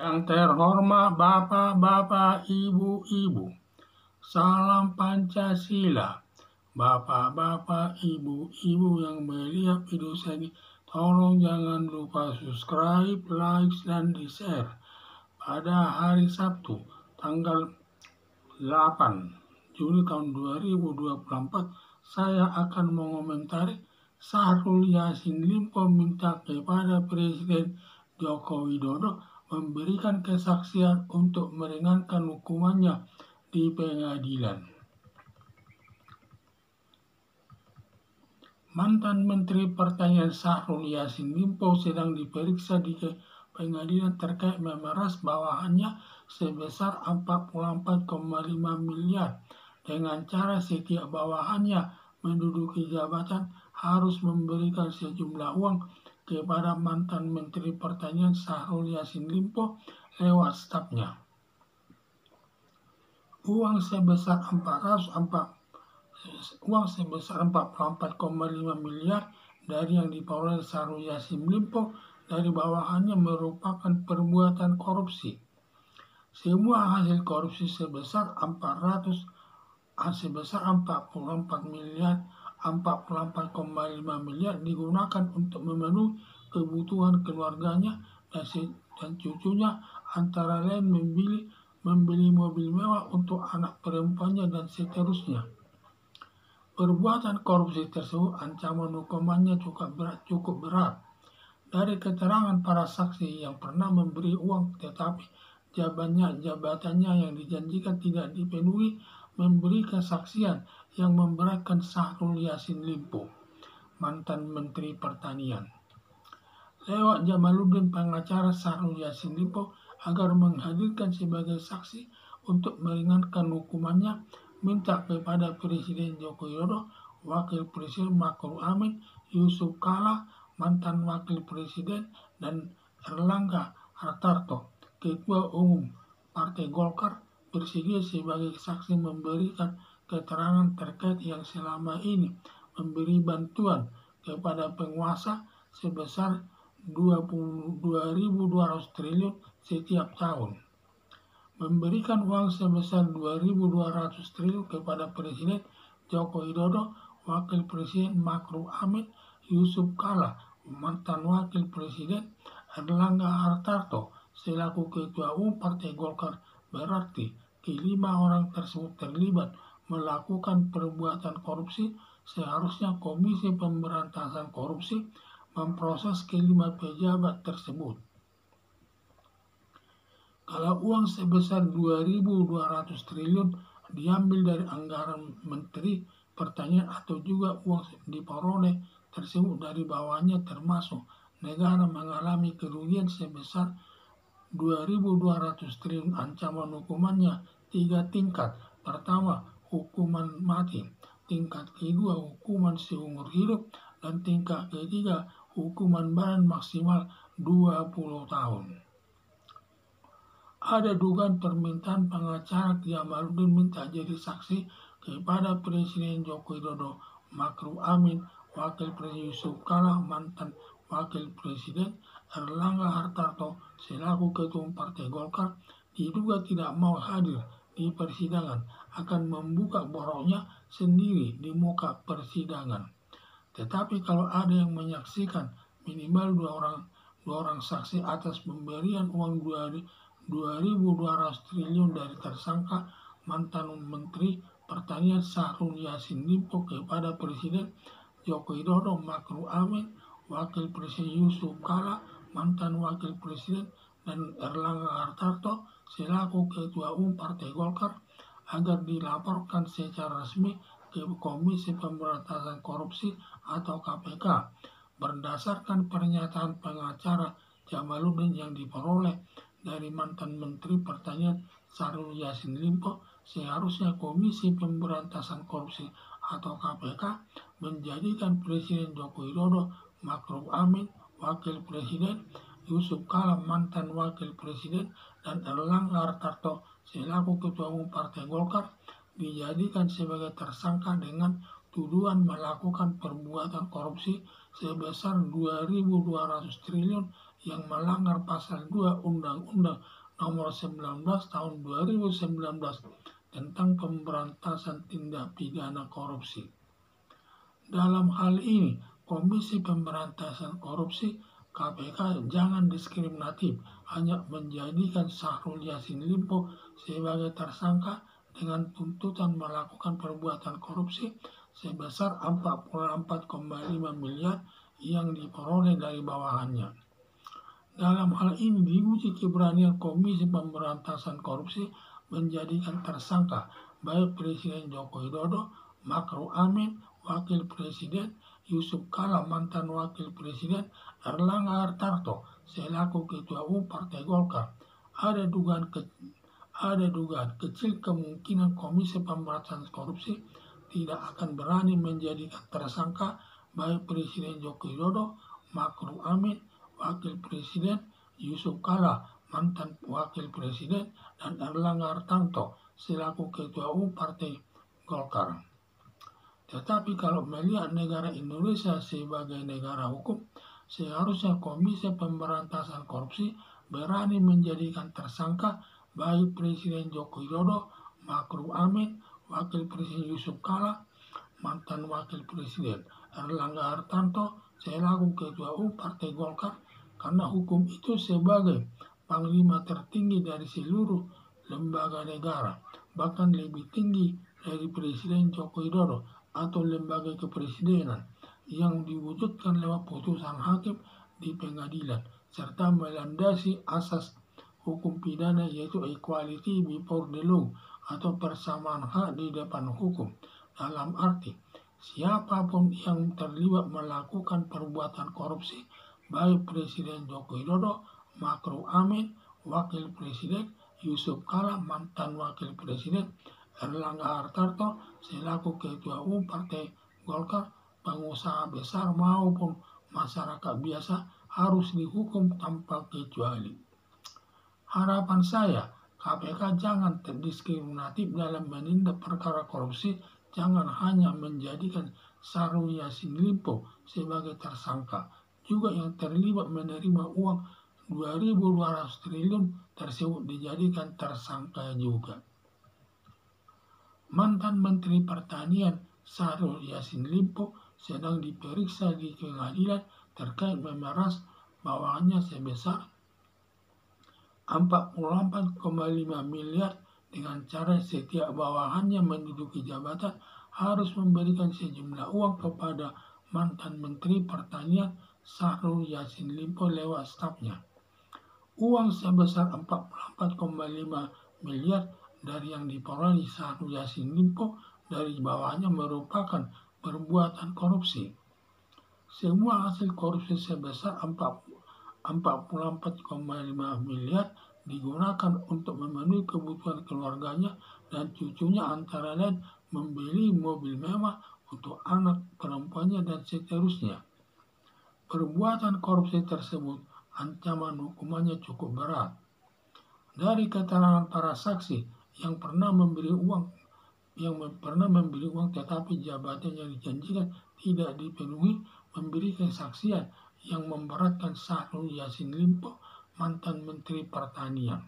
Yang terhormat Bapak-bapak, Ibu-ibu, salam Pancasila. Bapak-bapak, Ibu-ibu yang melihat video saya ini, tolong jangan lupa subscribe, like, dan di-share. Pada hari Sabtu, tanggal 8 Juli tahun 2024, saya akan mengomentari Syahrul Yassin Limpo minta kepada Presiden Joko Widodo memberikan kesaksian untuk meringankan hukumannya di pengadilan. Mantan Menteri Pertanian Syahrul Yassin Limpo sedang diperiksa di pengadilan terkait memeras bawahannya sebesar 44,5 miliar dengan cara setiap bawahannya menduduki jabatan harus memberikan sejumlah uang kepada mantan Menteri Pertanian Syahrul Yassin Limpo lewat stafnya. Uang sebesar 44,5 miliar dari yang diperoleh Syahrul Yassin Limpo dari bawahannya merupakan perbuatan korupsi. Semua hasil korupsi sebesar 44,5 miliar digunakan untuk memenuhi kebutuhan keluarganya dan cucunya, antara lain membeli mobil mewah untuk anak perempuannya dan seterusnya. Perbuatan korupsi tersebut ancaman hukumannya cukup berat. Dari keterangan para saksi yang pernah memberi uang tetapi jabatannya yang dijanjikan tidak dipenuhi, memberi kesaksian yang memberatkan Syahrul Yassin Limpo, mantan Menteri Pertanian. Lewat Jamaluddin, pengacara Syahrul Yassin Limpo, agar menghadirkan sebagai saksi untuk meringankan hukumannya, minta kepada Presiden Joko Widodo, Wakil Presiden Ma'ruf Amin, Yusuf Kala, mantan Wakil Presiden, dan Erlangga Hartarto, Ketua Umum Partai Golkar, bersedia sebagai saksi memberikan keterangan terkait yang selama ini memberi bantuan kepada penguasa sebesar 22.200 triliun setiap tahun. Memberikan uang sebesar 2.200 triliun kepada Presiden Joko Widodo, Wakil Presiden Ma'ruf Amin, Yusuf Kala, mantan Wakil Presiden, Erlangga Hartarto selaku Ketua Umum Partai Golkar, berarti kelima orang tersebut terlibat melakukan perbuatan korupsi. Seharusnya Komisi Pemberantasan Korupsi memproses kelima pejabat tersebut. Kalau uang sebesar 2.200 triliun diambil dari anggaran Menteri Pertanian atau juga uang diperoleh tersebut dari bawahnya, termasuk negara mengalami kerugian sebesar 2.200 triliun, ancaman hukumannya 3 tingkat. Pertama, hukuman mati. Tingkat kedua, hukuman seumur hidup. Dan tingkat ketiga, hukuman badan maksimal 20 tahun. Ada dugaan permintaan pengacara Jamaluddin minta jadi saksi kepada Presiden Joko Widodo, Ma'ruf Amin, Wakil Presiden Yusuf Kala, mantan Wakil Presiden, Erlangga Hartarto selaku Ketua Partai Golkar, diduga tidak mau hadir di persidangan, akan membuka boroknya sendiri di muka persidangan. Tetapi kalau ada yang menyaksikan, minimal dua orang saksi atas pemberian uang 2.200 triliun dari tersangka mantan Menteri Pertanian Syahrul Yassin Limpo kepada Presiden Joko Widodo, Ma'ruf Amin, Wakil Presiden Yusuf Kala, mantan Wakil Presiden, dan Erlangga Hartarto selaku Ketua Umum Partai Golkar, agar dilaporkan secara resmi ke Komisi Pemberantasan Korupsi atau KPK. Berdasarkan pernyataan pengacara Jamaluddin yang diperoleh dari mantan Menteri Pertanian Syahrul Yassin Limpo, seharusnya Komisi Pemberantasan Korupsi atau KPK menjadikan Presiden Joko Widodo, Ma'ruf Amin, Wakil Presiden, Yusuf Kala, mantan Wakil Presiden, dan Erlangga Hartarto selaku Ketua Umum Partai Golkar dijadikan sebagai tersangka dengan tuduhan melakukan perbuatan korupsi sebesar 2.200 triliun yang melanggar pasal 2 Undang-Undang Nomor 19 Tahun 2019 tentang pemberantasan tindak pidana korupsi. Dalam hal ini, Komisi Pemberantasan Korupsi KPK jangan diskriminatif, hanya menjadikan Syahrul Yassin Limpo sebagai tersangka dengan tuntutan melakukan perbuatan korupsi sebesar 44,5 miliar yang diperoleh dari bawahannya. Dalam hal ini diuji keberanian Komisi Pemberantasan Korupsi menjadikan tersangka baik Presiden Joko Widodo, Ma'ruf Amin, Wakil Presiden Yusuf Kala, mantan Wakil Presiden Erlangga Hartarto selaku Ketua Umum Partai Golkar. Ada dugaan kecil kemungkinan Komisi Pemberantasan Korupsi tidak akan berani menjadikan tersangka baik Presiden Joko Widodo, Ma'ruf Amin, Wakil Presiden Yusuf Kala, mantan Wakil Presiden, dan Erlangga Hartarto selaku Ketua Umum Partai Golkar. Tetapi kalau melihat negara Indonesia sebagai negara hukum, seharusnya Komisi Pemberantasan Korupsi berani menjadikan tersangka baik Presiden Joko Widodo, Ma'ruf Amin, Wakil Presiden Yusuf Kala, mantan Wakil Presiden Erlangga Hartarto selaku Ketua Umum Partai Golkar, karena hukum itu sebagai panglima tertinggi dari seluruh lembaga negara, bahkan lebih tinggi dari Presiden Joko Widodo atau lembaga kepresidenan yang diwujudkan lewat putusan hakim di pengadilan, serta melandasi asas hukum pidana yaitu equality before the law atau persamaan hak di depan hukum, dalam arti siapapun yang terlibat melakukan perbuatan korupsi, baik Presiden Joko Widodo, Ma'ruf Amin, Wakil Presiden Yusuf Kala, mantan Wakil Presiden Erlangga Hartarto selaku Ketua Umum Partai Golkar, pengusaha besar maupun masyarakat biasa harus dihukum tanpa kecuali. Harapan saya, KPK jangan terdiskriminatif dalam menindak perkara korupsi, jangan hanya menjadikan Syahrul Yassin Limpo sebagai tersangka. Juga yang terlibat menerima uang 2.200 triliun tersebut dijadikan tersangka juga. Mantan Menteri Pertanian Syahrul Yassin Limpo sedang diperiksa di pengadilan terkait memeras bawahannya sebesar 44,5 miliar dengan cara setiap bawahannya menduduki jabatan harus memberikan sejumlah uang kepada mantan Menteri Pertanian Syahrul Yassin Limpo lewat stafnya. Uang sebesar 44,5 miliar dari yang diperoleh Syahrul Yassin Limpo dari bawahannya merupakan perbuatan korupsi. Semua hasil korupsi sebesar 44,5 miliar digunakan untuk memenuhi kebutuhan keluarganya dan cucunya, antara lain membeli mobil mewah untuk anak perempuannya dan seterusnya. Perbuatan korupsi tersebut ancaman hukumannya cukup berat. Dari keterangan para saksi yang pernah memberi uang tetapi jabatan yang dijanjikan tidak dipenuhi, memberi kesaksian yang memberatkan Syahrul Yassin Limpo, mantan Menteri Pertanian.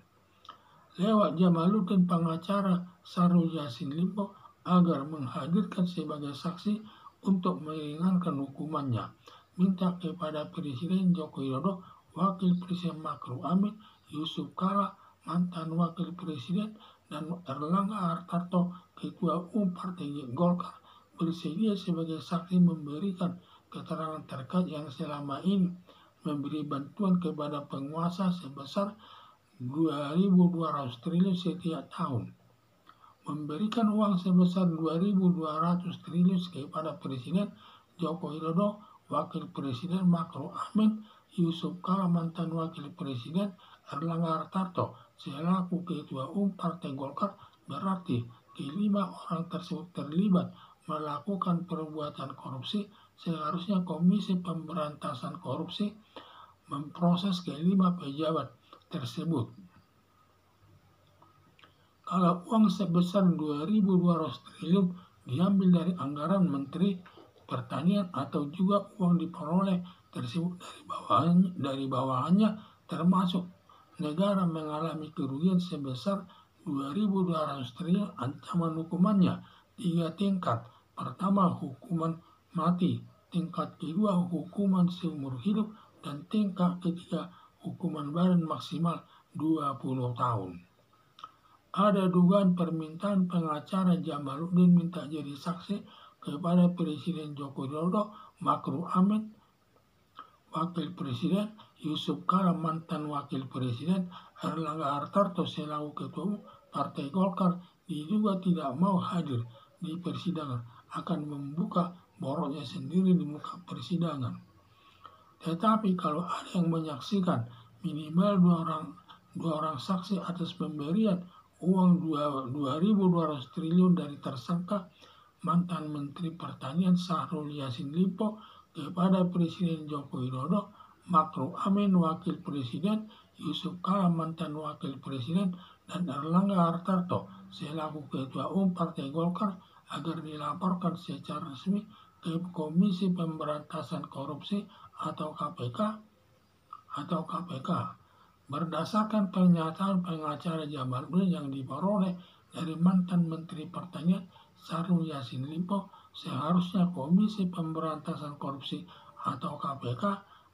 Lewat Jamaluddin, pengacara Syahrul Yassin Limpo, agar menghadirkan sebagai saksi untuk meringankan hukumannya, minta kepada Presiden Joko Widodo, Wakil Presiden Ma'ruf Amin, Yusuf Kala, mantan Wakil Presiden, dan Erlangga Hartarto, Ketua Umum Partai Golkar, bersedia sebagai saksi memberikan keterangan terkait yang selama ini memberi bantuan kepada penguasa sebesar 2.200 triliun setiap tahun, memberikan uang sebesar 2.200 triliun kepada Presiden Joko Widodo, Wakil Presiden Ma'ruf Amin, Yusuf Kala, mantan Wakil Presiden Erlangga Hartarto selaku Ketua Umum Partai Golkar, berarti kelima orang tersebut terlibat melakukan perbuatan korupsi. Seharusnya Komisi Pemberantasan Korupsi memproses kelima pejabat tersebut. Kalau uang sebesar 2.200 triliun diambil dari anggaran Menteri Pertanian atau juga uang diperoleh tersebut dari bawahannya, termasuk negara mengalami kerugian sebesar 2.200 triliun. Ancaman hukumannya 3 tingkat. Pertama, hukuman mati. Tingkat kedua, hukuman seumur hidup. Dan tingkat ketiga, hukuman badan maksimal 20 tahun. Ada dugaan permintaan pengacara Jamaluddin minta jadi saksi kepada Presiden Joko Widodo, Ma'ruf Amin, Wakil Presiden, Yusuf Kala, mantan Wakil Presiden, Erlangga Hartarto selaku Ketua Umum Partai Golkar diduga tidak mau hadir di persidangan, akan membuka boroknya sendiri di muka persidangan. Tetapi kalau ada yang menyaksikan minimal dua orang saksi atas pemberian uang 2.200 triliun dari tersangka mantan Menteri Pertanian Syahrul Yassin Limpo kepada Presiden Joko Widodo, Ma'ruf Amin, Wakil Presiden, Yusuf Kala, mantan Wakil Presiden, dan Erlangga Hartarto selaku Ketua Umum Partai Golkar agar dilaporkan secara resmi ke Komisi Pemberantasan Korupsi atau KPK. Berdasarkan pernyataan pengacara Jamaluddin yang diperoleh dari mantan Menteri Pertanian Syahrul Yassin Limpo, seharusnya Komisi Pemberantasan Korupsi atau KPK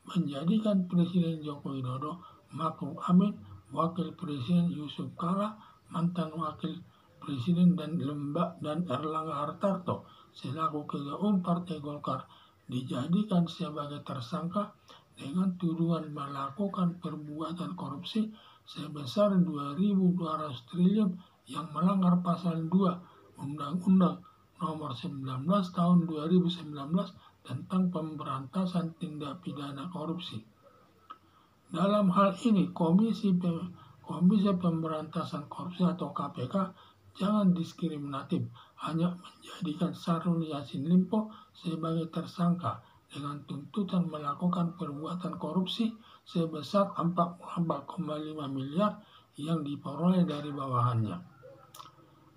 menjadikan Presiden Joko Widodo, Ma'ruf Amin, Wakil Presiden Yusuf Kala, mantan Wakil Presiden dan Erlangga Hartarto selaku Ketua Umum Partai Golkar dijadikan sebagai tersangka dengan tuduhan melakukan perbuatan korupsi sebesar 2.200 triliun yang melanggar pasal 2 Undang-Undang Nomor 19 Tahun 2019 tentang pemberantasan tindak pidana korupsi. Dalam hal ini, Komisi Pemberantasan Korupsi atau KPK jangan diskriminatif, hanya menjadikan Syahrul Yassin Limpo sebagai tersangka dengan tuntutan melakukan perbuatan korupsi sebesar 44,5 miliar yang diperoleh dari bawahannya.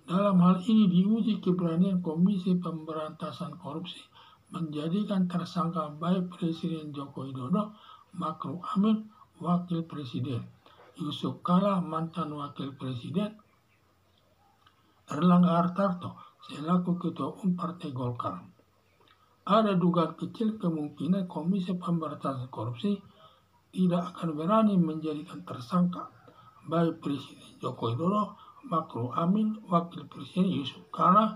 Dalam hal ini diuji keberanian Komisi Pemberantasan Korupsi menjadikan tersangka baik Presiden Joko Widodo, Ma'ruf Amin, Wakil Presiden, Yusuf Kala, mantan Wakil Presiden, Erlangga Hartarto selaku Ketua Umum Partai Golkar. Ada dugaan kecil kemungkinan Komisi Pemberantasan Korupsi tidak akan berani menjadikan tersangka baik Presiden Joko Widodo, Ma'ruf Amin, Wakil Presiden Yusuf Kala,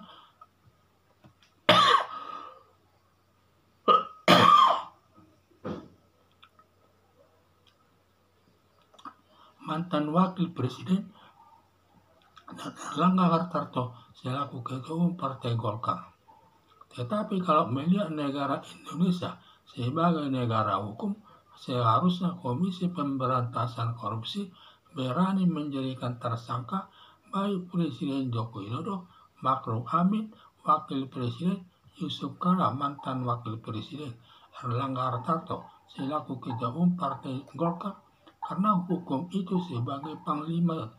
mantan Wakil Presiden, dan Erlangga Hartarto selaku Ketua Umum Partai Golkar. Tetapi kalau melihat negara Indonesia sebagai negara hukum, seharusnya Komisi Pemberantasan Korupsi berani menjadikan tersangka baik Presiden Joko Widodo, Ma'ruf Amin, Wakil Presiden Yusuf Kala, mantan Wakil Presiden Erlangga Hartarto selaku Ketua Umum Partai Golkar, karena hukum itu sebagai panglima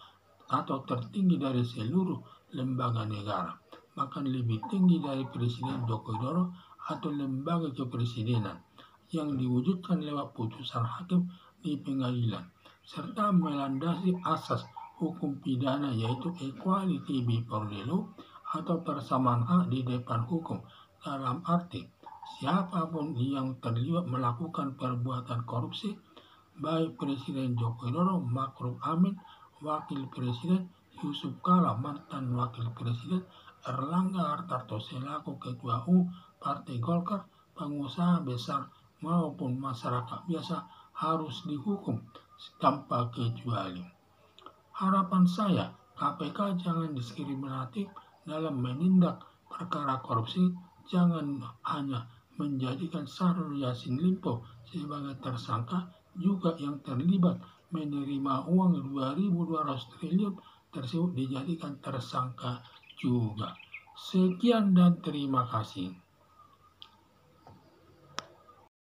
atau tertinggi dari seluruh lembaga negara, bahkan lebih tinggi dari Presiden Joko Widodo atau lembaga kepresidenan yang diwujudkan lewat putusan hakim di pengadilan, serta melandasi asas hukum pidana yaitu equality before the law atau persamaan hak di depan hukum, dalam arti siapapun yang terlibat melakukan perbuatan korupsi, baik Presiden Joko Widodo, Ma'ruf Amin, Wakil Presiden Yusuf Kala, mantan Wakil Presiden Erlangga Hartarto selaku Ketua Umum Partai Golkar, pengusaha besar maupun masyarakat biasa harus dihukum tanpa kecuali. Harapan saya, KPK jangan diskriminatif dalam menindak perkara korupsi, jangan hanya menjadikan Syahrul Yassin Limpo sebagai tersangka, juga yang terlibat menerima uang 2.200 triliun tersebut dijadikan tersangka juga. Sekian dan terima kasih.